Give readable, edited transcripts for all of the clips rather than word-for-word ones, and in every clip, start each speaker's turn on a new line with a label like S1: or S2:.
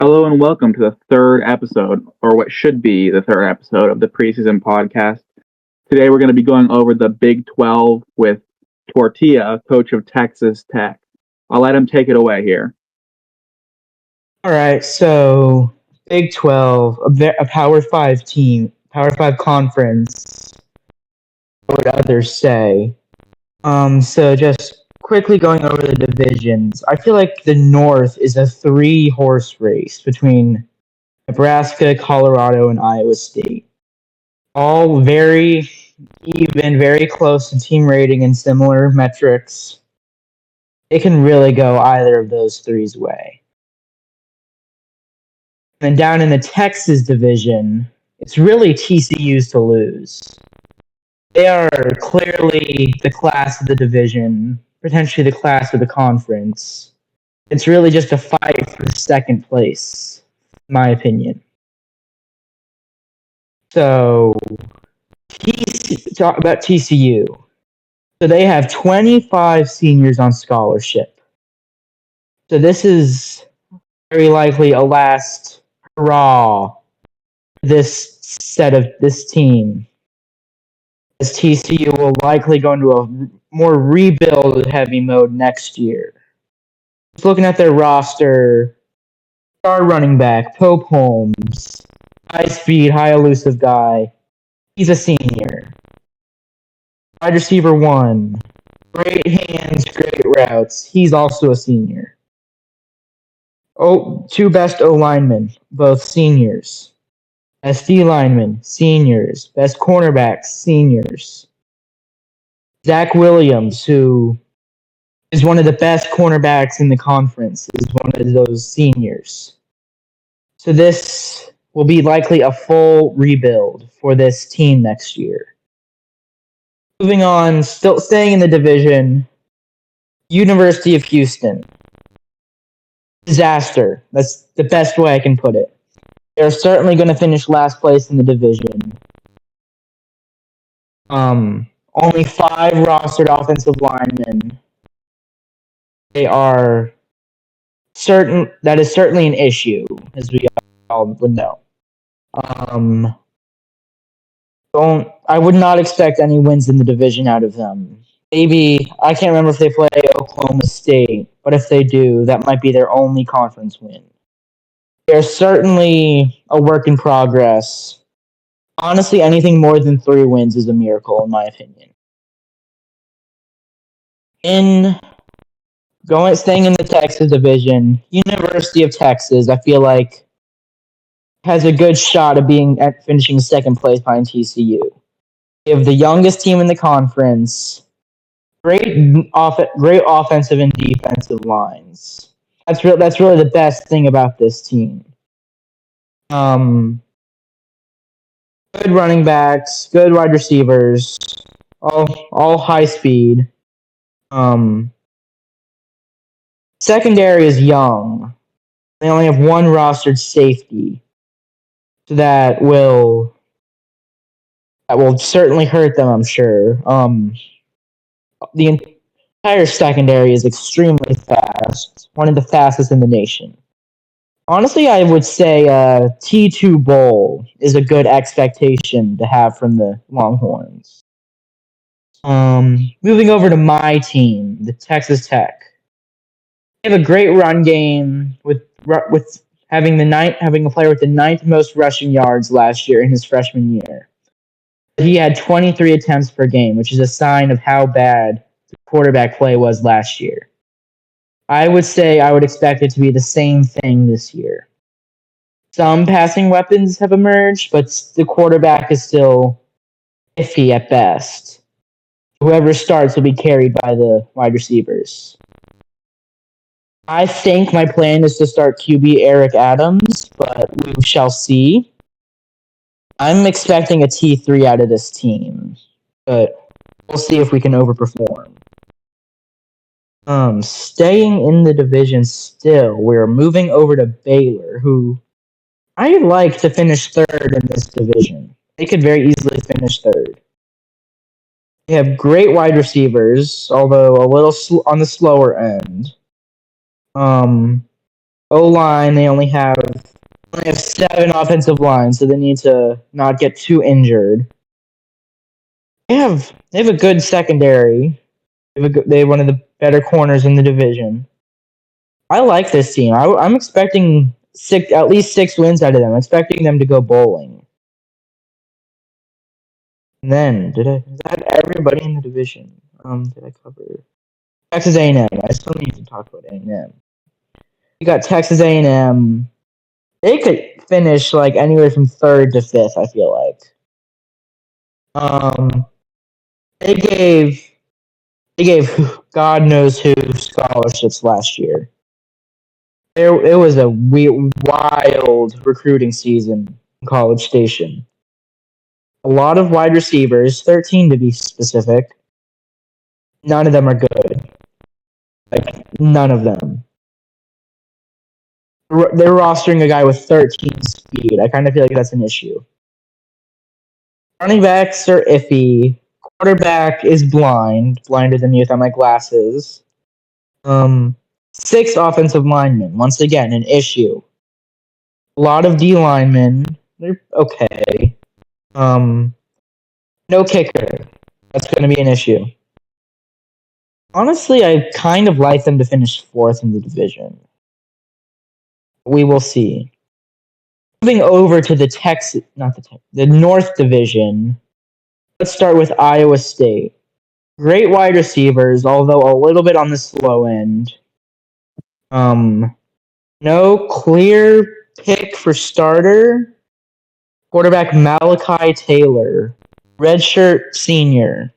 S1: Hello and welcome to the third episode, or what should be the third episode of the preseason podcast. Today we're going to be going over the Big 12 with Tortilla, coach of Texas Tech. I'll let him take it away here.
S2: All right, so Big 12, a Power 5 team, Power 5 conference, what would others say? So just quickly going over the divisions, I feel like the North is a three-horse race between Nebraska, Colorado, and Iowa State. All very even, very close to team rating and similar metrics. It can really go either of those three's way. And down in the Texas division, it's really TCU's to lose. They are clearly the class of the division, potentially the class of the conference. It's really just a fight for second place, in my opinion. So, talk about TCU. So they have 25 seniors on scholarship. So this is very likely a last hurrah for this team. As TCU will likely go into a more rebuild heavy mode next year. Just looking at their roster, star running back, Pope Holmes, high speed, high elusive guy. He's a senior. Wide receiver 1, great hands, great routes. He's also a senior. Two best O linemen, both seniors. Best D linemen, seniors. Best cornerbacks, seniors. Zach Williams, who is one of the best cornerbacks in the conference, is one of those seniors. So this will be likely a full rebuild for this team next year. Moving on, still staying in the division, University of Houston. Disaster. That's the best way I can put it. They're certainly going to finish last place in the division. Only 5 rostered offensive linemen. They are certain. That is certainly an issue, as we all would know. I would not expect any wins in the division out of them. Maybe, I can't remember if they play Oklahoma State, but if they do, that might be their only conference win. They're certainly a work in progress. Honestly, anything more than 3 wins is a miracle, in my opinion. Staying in the Texas division, University of Texas, I feel like has a good shot of finishing second place behind TCU. They have the youngest team in the conference. Great offensive and defensive lines. That's really the best thing about this team. Good running backs, good wide receivers, all high speed. Secondary is young. They only have 1 rostered safety. So that will certainly hurt them, I'm sure. The entire secondary is extremely fast, one of the fastest in the nation. Honestly, I would say T2 Bowl is a good expectation to have from the Longhorns. Moving over to my team, the Texas Tech. They have a great run game with having a player with the 9th most rushing yards last year in his freshman year. He had 23 attempts per game, which is a sign of how bad the quarterback play was last year. I would say I would expect it to be the same thing this year. Some passing weapons have emerged, but the quarterback is still iffy at best. Whoever starts will be carried by the wide receivers. I think my plan is to start QB Eric Adams, but we shall see. I'm expecting a T3 out of this team, but we'll see if we can overperform. Staying in the division still, we're moving over to Baylor, who I'd like to finish 3rd in this division. They could very easily finish 3rd. They have great wide receivers, although a little on the slower end. O-line, they only have 7 offensive lines, so they need to not get too injured. They have a good secondary. They have one of the better corners in the division. I like this team. I'm expecting at least 6 wins out of them. I'm expecting them to go bowling. And then, is that everybody in the division? Did I cover Texas A&M? I still need to talk about A&M. You got Texas A&M. They could finish like anywhere from 3rd to 5th, I feel like. They gave God knows who scholarships last year. It was a wild recruiting season in College Station. A lot of wide receivers, 13 to be specific. None of them are good. Like, none of them. They're rostering a guy with 13 speed. I kind of feel like that's an issue. Running backs are iffy. Quarterback is blinder than me without my glasses. 6 offensive linemen. Once again, an issue. A lot of D linemen. They're okay. No kicker. That's going to be an issue. Honestly, I kind of like them to finish 4th in the division. We will see. Moving over to the North Division. Let's start with Iowa State. Great wide receivers, although a little bit on the slow end. No clear pick for starter. Quarterback Malachi Taylor, redshirt senior.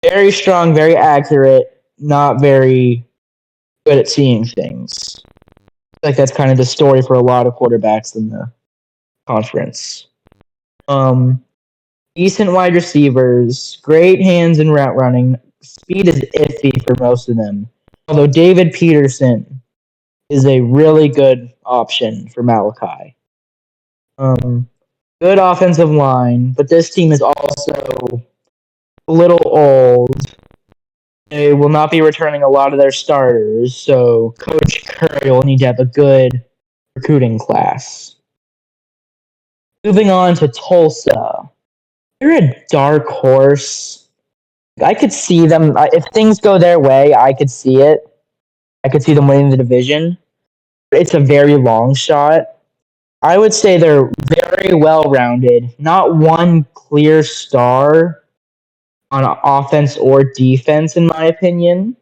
S2: Very strong, very accurate, not very good at seeing things. I think that's kind of the story for a lot of quarterbacks in the conference. Decent wide receivers, great hands and route running. Speed is iffy for most of them. Although David Peterson is a really good option for Malachi. Good offensive line, but this team is also a little old. They will not be returning a lot of their starters, so Coach Curry will need to have a good recruiting class. Moving on to Tulsa. They're a dark horse. I could see them, if things go their way, I could see it. I could see them winning the division. It's a very long shot. I would say they're very well-rounded. Not one clear star on offense or defense, in my opinion.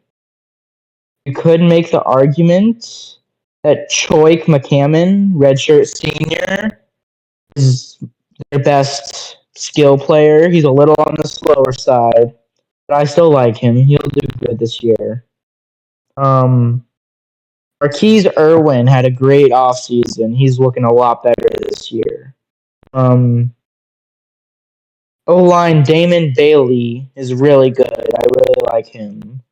S2: You could make the argument that Choik McCammon, redshirt senior, is their best skill player. He's a little on the slower side, but I still like him. He'll do good this year. Marquise Irwin had a great offseason. He's looking a lot better this year. O-line Damon Bailey is really good. I really like him.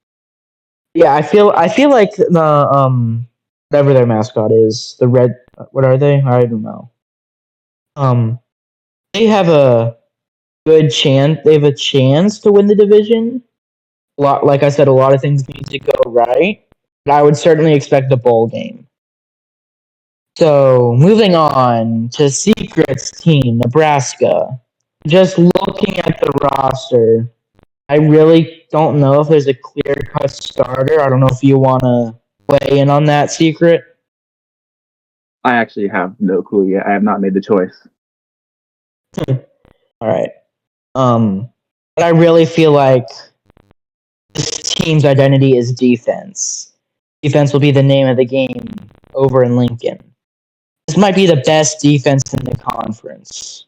S2: Yeah, I feel like the whatever their mascot is, the red. What are they? I don't know. They have a good chance. They have a chance to win the division. Like I said, a lot of things need to go right. But I would certainly expect a bowl game. So moving on to Secret's team, Nebraska. Just looking at the roster, I really don't know if there's a clear-cut starter. I don't know if you want to weigh in on that, Secret.
S1: I actually have no clue yet. I have not made the choice.
S2: All right. But I really feel like this team's identity is defense. Defense will be the name of the game over in Lincoln. This might be the best defense in the conference.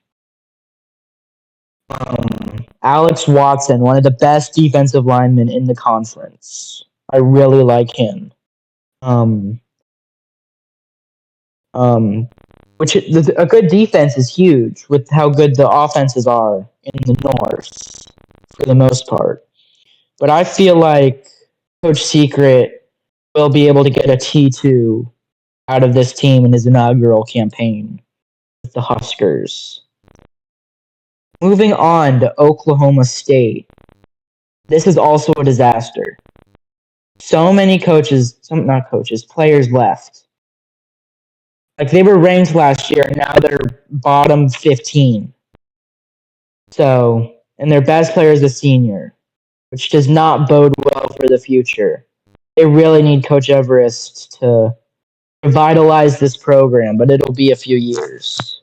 S2: Alex Watson, one of the best defensive linemen in the conference. I really like him. Which a good defense is huge with how good the offenses are in the North for the most part. But I feel like Coach Secret will be able to get a T2 out of this team in his inaugural campaign with the Huskers. Moving on to Oklahoma State. This is also a disaster. So many players left. Like, they were ranked last year, and now they're bottom 15. So, and their best player is a senior, which does not bode well for the future. They really need Coach Everest to revitalize this program, but it'll be a few years.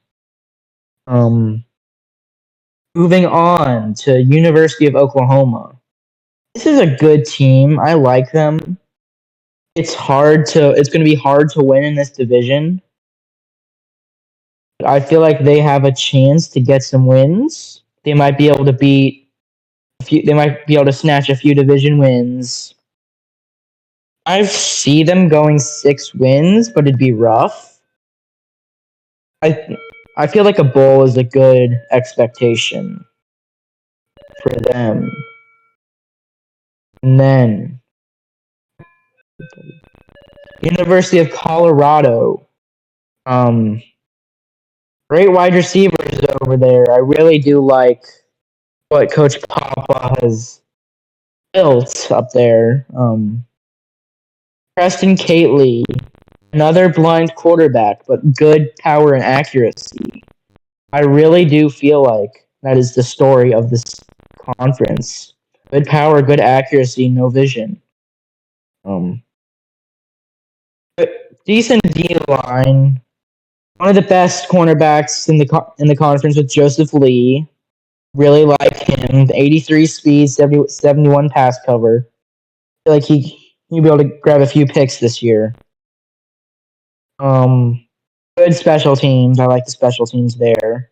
S2: Moving on to University of Oklahoma. This is a good team. I like them. It's going to be hard to win in this division. But I feel like they have a chance to get some wins. They might be able to snatch a few division wins. I see them going 6 wins, but it'd be rough. I feel like a bowl is a good expectation for them. And then University of Colorado. Great wide receivers over there. I really do like what Coach Papa has built up there. Preston Catley, another blind quarterback, but good power and accuracy. I really do feel like that is the story of this conference. Good power, good accuracy, no vision. Decent D line. One of the best cornerbacks in the conference with Joseph Lee. Really like him. 83 speed, 71 pass cover. I feel like he'll be able to grab a few picks this year. Good special teams. I like the special teams there.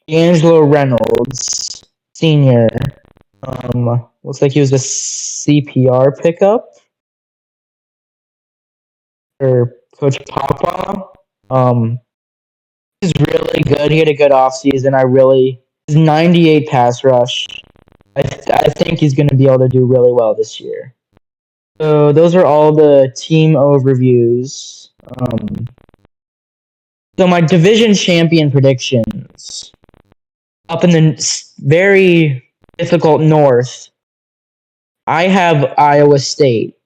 S2: D'Angelo Reynolds, senior. Looks like he was a CPR pickup for Coach Papa. He's really good. He had a good offseason. His 98 pass rush. I think he's going to be able to do really well this year. So those are all the team overviews. So my division champion predictions. Up in the very difficult north, I have Iowa State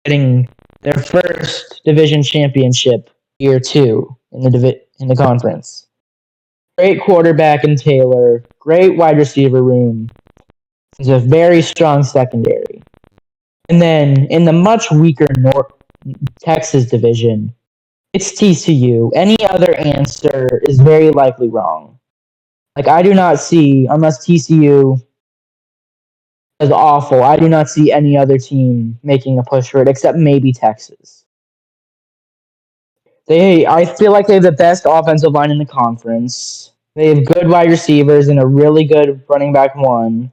S2: getting their first division championship year 2 in the conference. Great quarterback in Taylor, great wide receiver room. It's a very strong secondary. And then in the much weaker North Texas division, it's TCU. Any other answer is very likely wrong. Like, I do not see, unless TCU is awful, I do not see any other team making a push for it except maybe Texas. I feel like they have the best offensive line in the conference. They have good wide receivers and a really good running back one.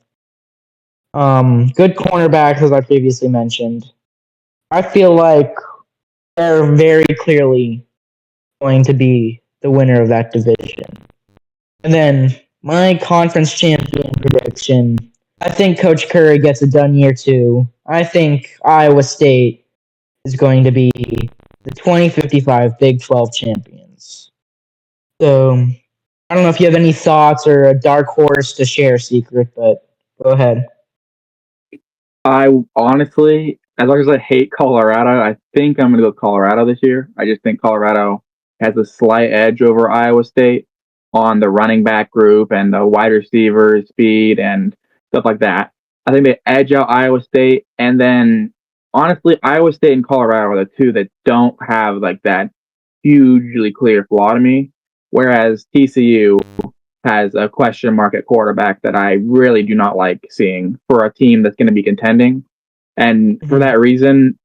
S2: Good cornerbacks, as I previously mentioned. I feel like they're very clearly going to be the winner of that division. And then my conference champion prediction. I think Coach Curry gets it done year 2. I think Iowa State is going to be the 2055 Big 12 champions. So, I don't know if you have any thoughts or a dark horse to share, Secret, but go ahead.
S1: I honestly, as long as I hate Colorado, I think I'm going to go Colorado this year. I just think Colorado has a slight edge over Iowa State on the running back group and the wide receiver speed and stuff like that. I think they edge out Iowa State. And then, honestly, Iowa State and Colorado are the two that don't have like that hugely clear flaw to me. Whereas TCU has a question mark at quarterback that I really do not like seeing for a team that's going to be contending. And for that reason,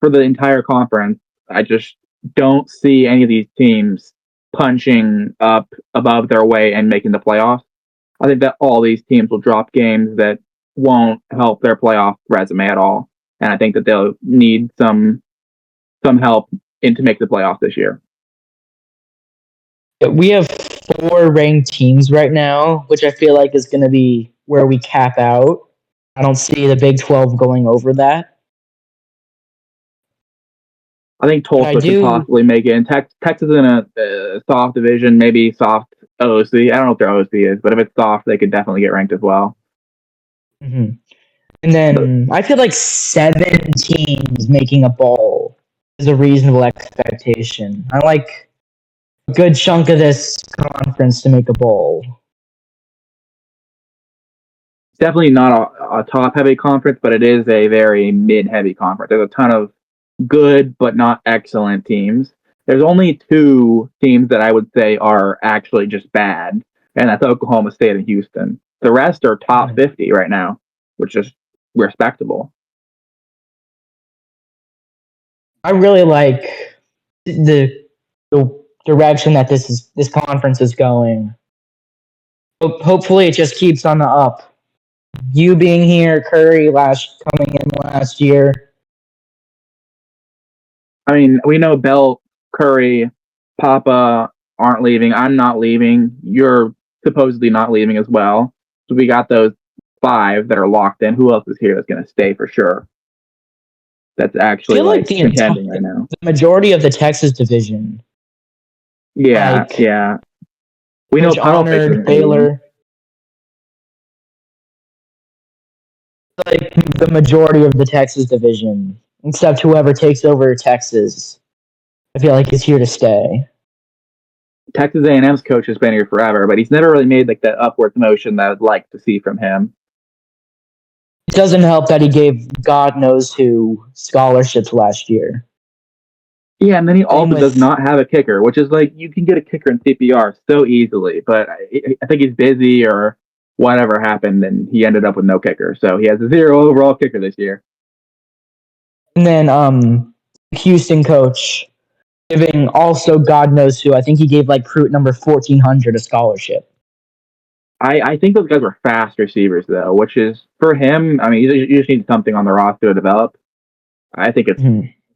S1: for the entire conference, I just don't see any of these teams punching up above their weight and making the playoffs. I think that all these teams will drop games that won't help their playoff resume at all. And I think that they'll need some help to make the playoffs this year.
S2: We have 4 ranked teams right now, which I feel like is going to be where we cap out. I don't see the Big 12 going over that.
S1: I think Tulsa could possibly make it. And Texas in a soft division, maybe soft OC. I don't know if their OC is, but if it's soft, they could definitely get ranked as well.
S2: Mm-hmm. And then I feel like 7 teams making a bowl is a reasonable expectation. I like a good chunk of this conference to make a bowl.
S1: It's definitely not a top-heavy conference, but it is a very mid-heavy conference. There's a ton of good but not excellent teams. There's only two teams that I would say are actually just bad, and that's Oklahoma State and Houston. The rest are top 50 right now, which is respectable.
S2: I really like the direction that this conference is going. Hopefully, it just keeps on the up. You being here, Curry coming in last year.
S1: I mean, we know Bell, Curry, Papa aren't leaving. I'm not leaving. You're supposedly not leaving as well. So we got those 5 that are locked in. Who else is here that's going to stay for sure? That's actually
S2: I feel like
S1: contending right now.
S2: The majority of the Texas division.
S1: Yeah, yeah. We know
S2: Honored Baylor. Like the majority of the Texas division, except whoever takes over Texas, I feel like is here to stay.
S1: Texas A&M's coach has been here forever, but he's never really made like that upward motion that I'd like to see from him.
S2: It doesn't help that he gave God knows who scholarships last year.
S1: Yeah, and then he also does not have a kicker, which is like you can get a kicker in CPR so easily, but I think he's busy or whatever happened, and he ended up with no kicker. So he has a 0 overall kicker this year.
S2: And then Houston coach giving also God knows who. I think he gave like recruit number 1,400 a scholarship.
S1: I think those guys were fast receivers though, which is for him. I mean, you just need something on the roster to develop. I think it's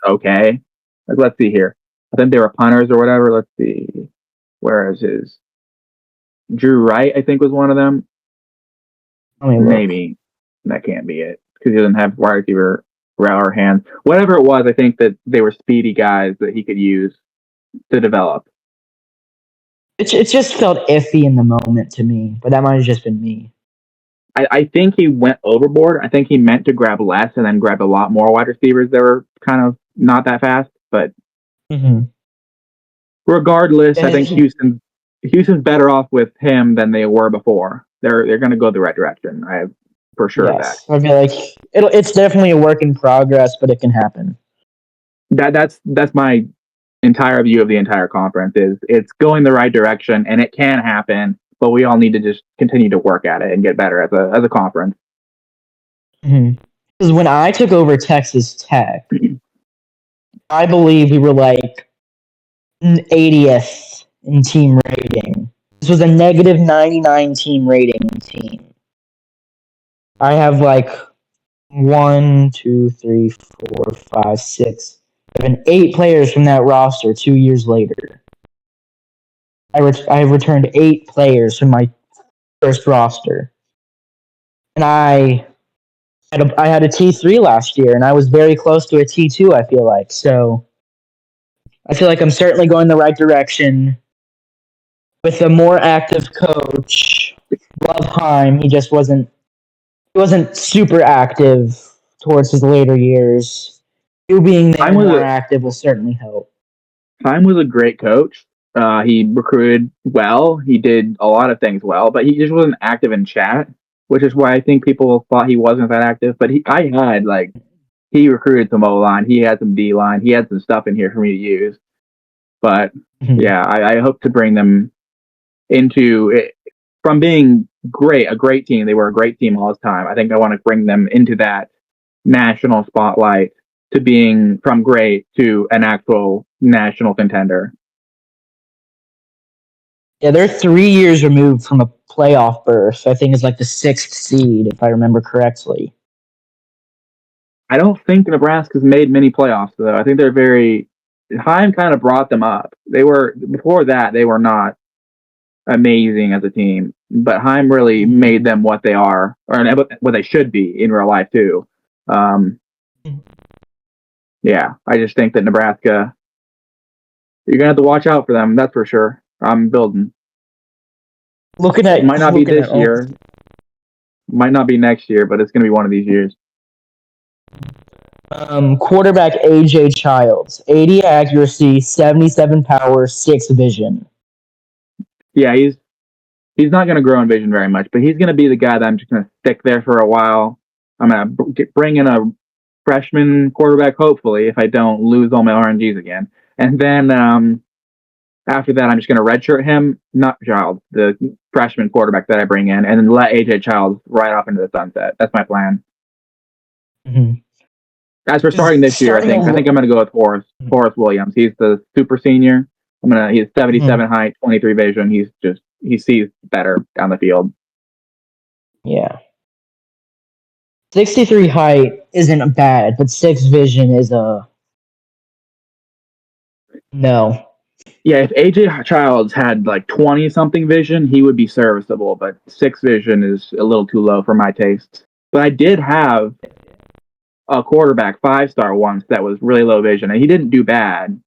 S1: okay. Like, let's see here. I think they were punters or whatever. Let's see. Where is his? Drew Wright, I think, was one of them. Maybe that can't be it because he doesn't have wide receiver route or hands. Whatever it was, I think that they were speedy guys that he could use to develop.
S2: It just felt iffy in the moment to me, but that might have just been me.
S1: I think he went overboard. I think he meant to grab less and then grab a lot more wide receivers that were kind of not that fast. But regardless, I think Houston's better off with him than they were before. They're going to go the right direction. I have for sure of that.
S2: I feel like it's definitely a work in progress, but it can happen.
S1: That's my entire view of the entire conference is it's going the right direction and it can happen, but we all need to just continue to work at it and get better as a conference.
S2: Because when I took over Texas Tech, I believe we were like 80th in team rating. This was a negative 99 team rating team. I have like 1, 2, 3, 4, 5, 6, 7, 8 players from that roster 2 years later. I returned 8 players from my first roster. And I had a T3 last year, and I was very close to a T2, I feel like. So I feel like I'm certainly going the right direction. With a more active coach, love Heim, he just wasn't super active towards his later years. You being there more active will certainly help.
S1: Heim was a great coach. He recruited well. He did a lot of things well, but he just wasn't active in chat, which is why I think people thought he wasn't that active. But he recruited some O-line. He had some D-line. He had some stuff in here for me to use. But yeah, I hope to bring them into it from being a great team. They were a great team all the time. I think I want to bring them into that national spotlight to being from great to an actual national contender.
S2: Yeah, they're 3 years removed from a playoff berth. I think it's like the 6th seed, if I remember correctly.
S1: I don't think Nebraska's made many playoffs, though. I think Heim kind of brought them up. Before that, they were not amazing as a team, but Heim really made them what they are, or what they should be in real life, too. Yeah, I just think that Nebraska, you're going to have to watch out for them, that's for sure. I'm building. It might not be this year. Might not be next year, but it's going to be one of these years.
S2: Quarterback AJ Childs, 80 accuracy, 77 power, 6 vision.
S1: Yeah, he's not going to grow in vision very much, but he's going to be the guy that I'm just going to stick there for a while. I'm going to bring in a freshman quarterback, hopefully, if I don't lose all my RNGs again. And then after that, I'm just going to redshirt him, not Childs, the freshman quarterback that I bring in, and then let AJ Childs ride off into the sunset. That's my plan.
S2: Mm-hmm.
S1: As for starting this year, I think I'm going to go with Horace Williams. He's the super senior. He's 77 height, 23 vision. He sees better down the field.
S2: Yeah. 63 height isn't bad, but 6 vision is a no.
S1: Yeah, if AJ Childs had like 20 something vision, he would be serviceable, but 6 vision is a little too low for my taste. But I did have a quarterback 5-star once that was really low vision, and he didn't do bad,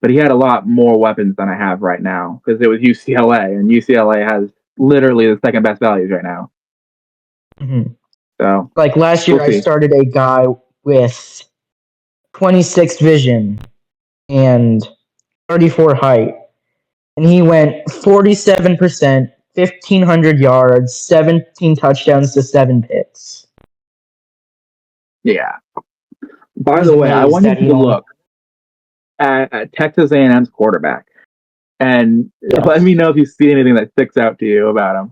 S1: but he had a lot more weapons than I have right now because it was UCLA, and UCLA has literally the second best values right now.
S2: Mm-hmm.
S1: So,
S2: like last year, I started a guy with 26 vision and 34 height, and he went 47%, 1,500 yards, 17 touchdowns to 7 picks.
S1: Yeah. By the way, I want you to look at Texas A&M's quarterback, and let me know if you see anything that sticks out to you about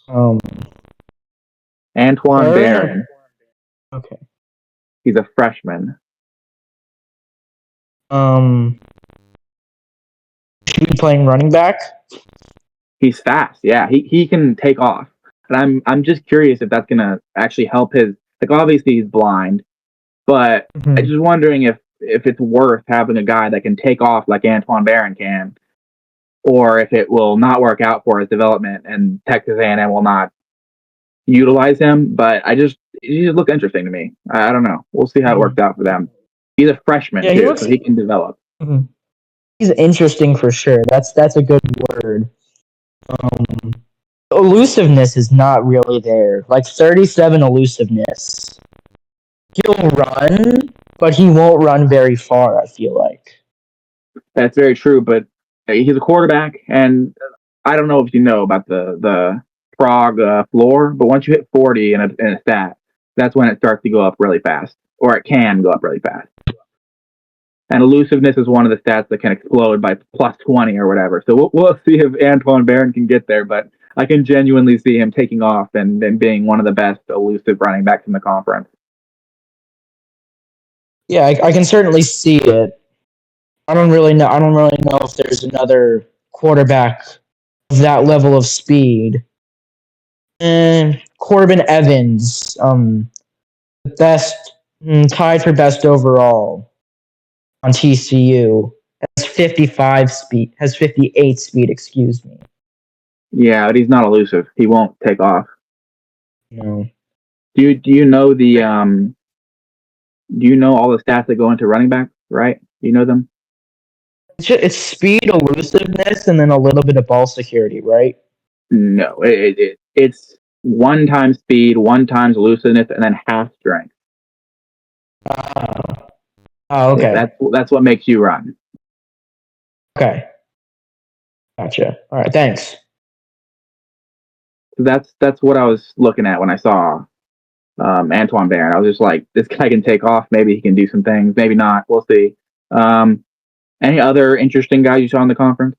S1: him. Antoine Barron.
S2: Okay.
S1: He's a freshman.
S2: Should be playing running back?
S1: He's fast. Yeah, he can take off. And I'm just curious if that's gonna actually help his. Like, obviously he's blind, but I'm just wondering if it's worth having a guy that can take off like Antoine Barron can, or if it will not work out for his development and Texas A&M will not utilize him. But he just looks interesting to me. I don't know. We'll see how it works out for them. He's a freshman too, so he can develop.
S2: He's interesting for sure. That's a good word. Elusiveness is not really there. Like 37 elusiveness. He'll run, but he won't run very far, I feel like.
S1: That's very true, but he's a quarterback, and I don't know if you know about the frog floor, but once you hit 40 in a stat, that's when it starts to go up really fast, or it can go up really fast. And elusiveness is one of the stats that can explode by plus 20 or whatever. So we'll see if Antoine Barron can get there, but I can genuinely see him taking off and being one of the best elusive running backs in the conference.
S2: Yeah, I can certainly see it. I don't really know if there's another quarterback of that level of speed. Corbin Evans, best tied for best overall on TCU. Has 58 speed, excuse me.
S1: Yeah, but he's not elusive. He won't take off.
S2: No.
S1: Do you know the do you know all the stats that go into running back, right? Do you know them?
S2: It's speed, elusiveness, and then a little bit of ball security, right?
S1: No, it's 1 times speed, 1 times elusiveness, and then half strength.
S2: Oh, okay.
S1: Yeah, that's what makes you run.
S2: Okay. Gotcha. All right, thanks.
S1: That's what I was looking at when I saw Antoine Barron. I was just like, this guy can take off. Maybe he can do some things. Maybe not. We'll see. Any other interesting guys you saw in the conference?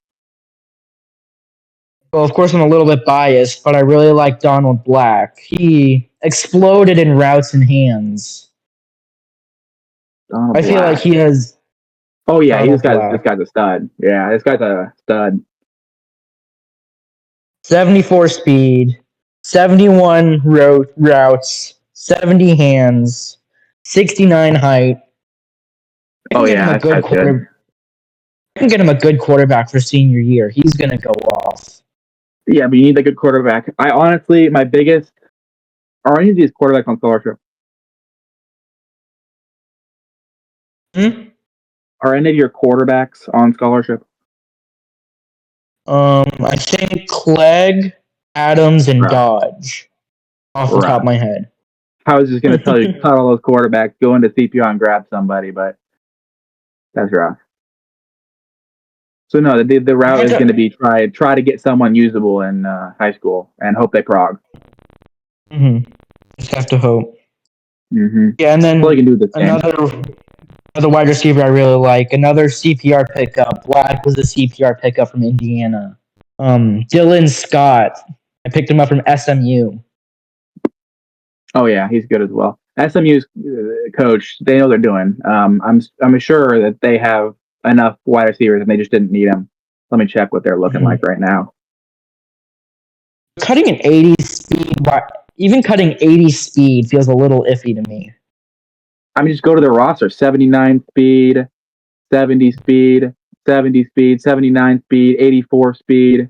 S2: Well, of course, I'm a little bit biased, but I really like Donald Black. He exploded in routes and hands. I feel like he has.
S1: Oh yeah, this guy's a stud. Yeah, this guy's a stud.
S2: 74 speed, 71 routes, 70 hands, 69 height.
S1: Oh yeah, that's good.
S2: I can get him a good quarterback for senior year. He's gonna go off.
S1: Yeah, but you need a good quarterback. I honestly, are any of these quarterbacks on scholarship? Are any of your quarterbacks on scholarship?
S2: I think Clegg, Adams, and Dodge, off the top of my head.
S1: I was just going to tell you, cut all those quarterbacks, go into CPR and grab somebody, but that's rough. So no, the route is going to be try to get someone usable in high school and hope they prog.
S2: Just have to hope.
S1: Mm-hmm.
S2: Yeah, and then
S1: all you can do this
S2: another wide receiver I really like, another CPR pickup. Black was a CPR pickup from Indiana. Dylan Scott. I picked him up from SMU.
S1: Oh yeah, he's good as well. SMU's coach, they know what they're doing. I'm sure that they have enough wide receivers and they just didn't need them. Let me check what they're looking like right now.
S2: Cutting an 80 speed, even cutting 80 speed feels a little iffy to me.
S1: I mean, just go to the roster: 79 speed, 70 speed, 70 speed, 79 speed, 84 speed,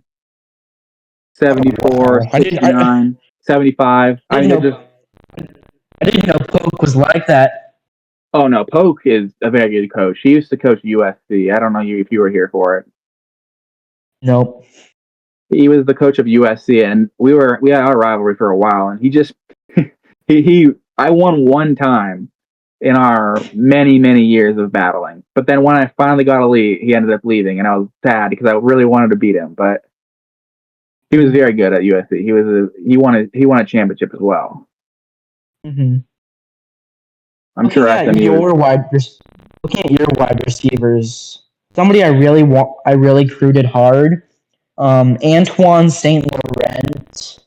S1: 74, 69, 75.
S2: I didn't know Polk was like that.
S1: Oh no, Polk is a very good coach. He used to coach USC. I don't know if you were here for it.
S2: Nope.
S1: He was the coach of USC, and we had our rivalry for a while. And he just I won one time in our many years of battling. But then when I finally got a lead, he ended up leaving, and I was sad because I really wanted to beat him. But he was very good at USC. He won a championship as well.
S2: Mm-hmm.
S1: I'm sure SMU.
S2: Looking at your wide receivers, somebody I really recruited hard. Antoine St. Laurent.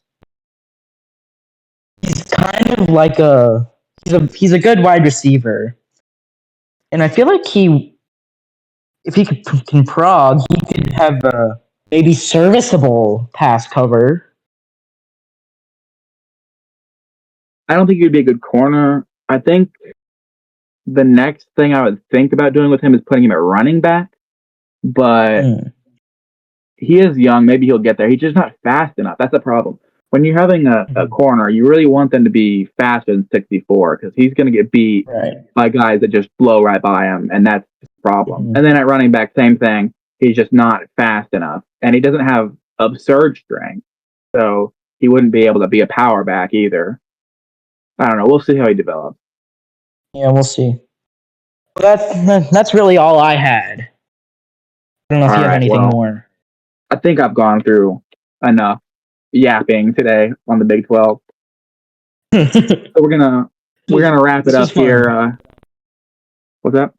S2: He's kind of like he's a good wide receiver, and I feel like if he can prog, he could have a maybe serviceable pass cover.
S1: I don't think he'd be a good corner. I think the next thing I would think about doing with him is putting him at running back, but he is young. Maybe he'll get there. He's just not fast enough. That's the problem. When you're having a corner, you really want them to be faster than 64 because he's going to get beat by guys that just blow right by him, and that's the problem. And then at running back, same thing. He's just not fast enough, and he doesn't have absurd strength, so he wouldn't be able to be a power back either. I don't know. We'll see how he develops.
S2: Yeah, we'll see. That's really all I had. I don't know if you have anything more.
S1: I think I've gone through enough yapping today on the Big 12. So we're gonna wrap it up here. What's up?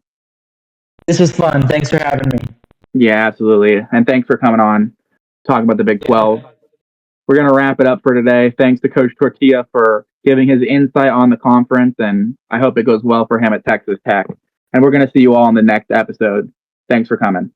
S2: This was fun. Thanks for having me.
S1: Yeah, absolutely. And thanks for coming on, talking about the Big 12. We're going to wrap it up for today. Thanks to Coach Tortilla for giving his insight on the conference, and I hope it goes well for him at Texas Tech. And we're going to see you all in the next episode. Thanks for coming.